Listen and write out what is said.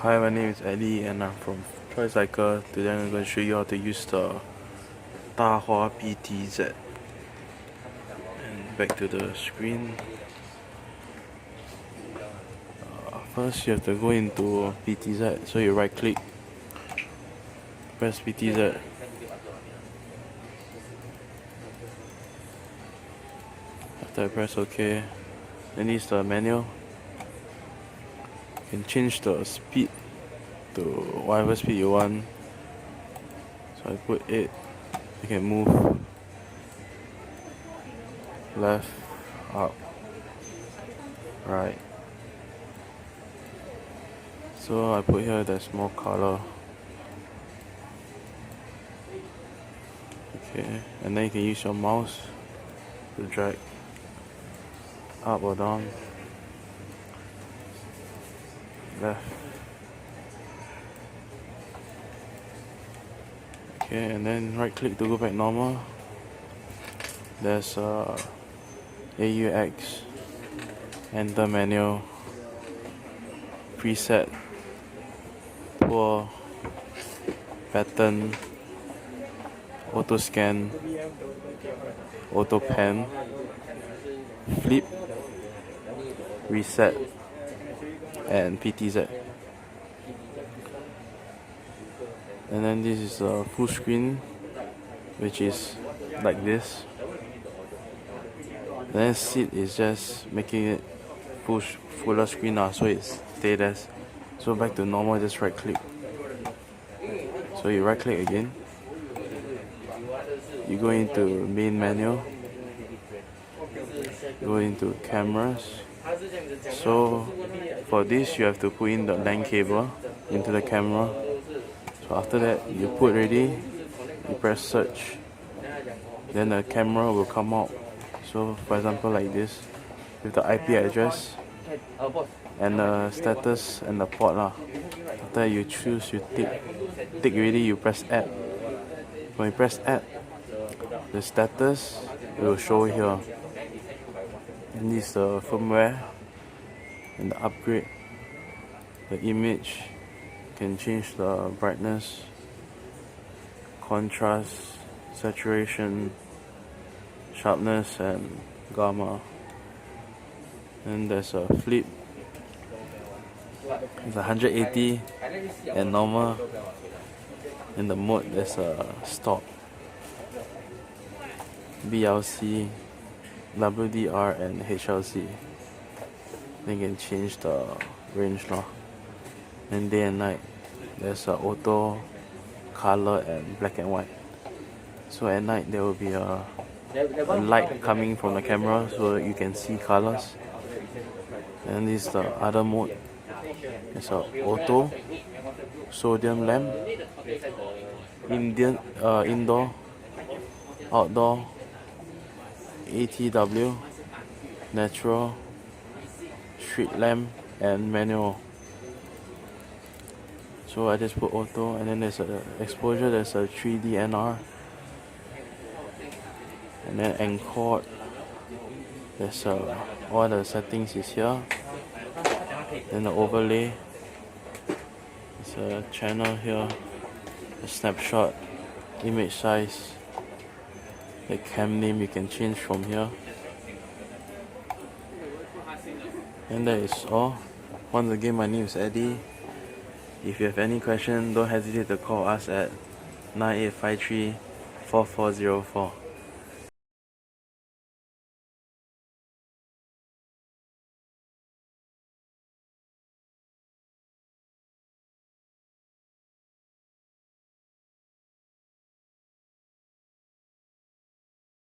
Hi, my name is Eddie and I'm from Tricycle. Today I'm going to show you how to use the Dahua PTZ. And back to the screen. First you have to go into PTZ, so you right click, press PTZ. After I press OK, then this is the menu. You can change the speed to whatever speed you want. So I put 8. You can move left, up, right. So I put here there's more color. Okay, and then you can use your mouse to drag up or down, left. Okay, and then right click to go back normal. There's AUX, enter menu, preset, pour, pattern, auto scan, auto pen, flip, reset, and PTZ. And then this is a full screen, which is like this. Then seat is just making it fuller screen now, so it stayed as. So back to normal, just right click. So you right click again. You go into main menu. Go into cameras. So for this you have to put in the LAN cable into the camera. So after that you put ready, you press search. Then the camera will come out. So for example like this, with the IP address and the status and the port lah. After you choose, you tick ready, you press add. When you press add, the status will show here. And this is the firmware and the upgrade. The image, you can change the brightness, contrast, saturation, sharpness and gamma. And there's a flip. It's 180 and normal. In the mode there's a stop, BLC, WDR and HLC. Then you can change the range now. Then day and night there's a auto, color and black and white. So at night there will be a light coming from the camera so you can see colors. And this is the other mode. It's a auto, sodium lamp, indoor, outdoor, ATW, natural, street lamp and manual. So I just put auto, and then there's a exposure, there's a 3D NR, and then encode. There's all the settings is here. Then the overlay, there's a channel here, a snapshot, image size, the cam name you can change from here. And that is all. Once again, my name is Eddie. If you have any question, don't hesitate to call us at 9853-4404.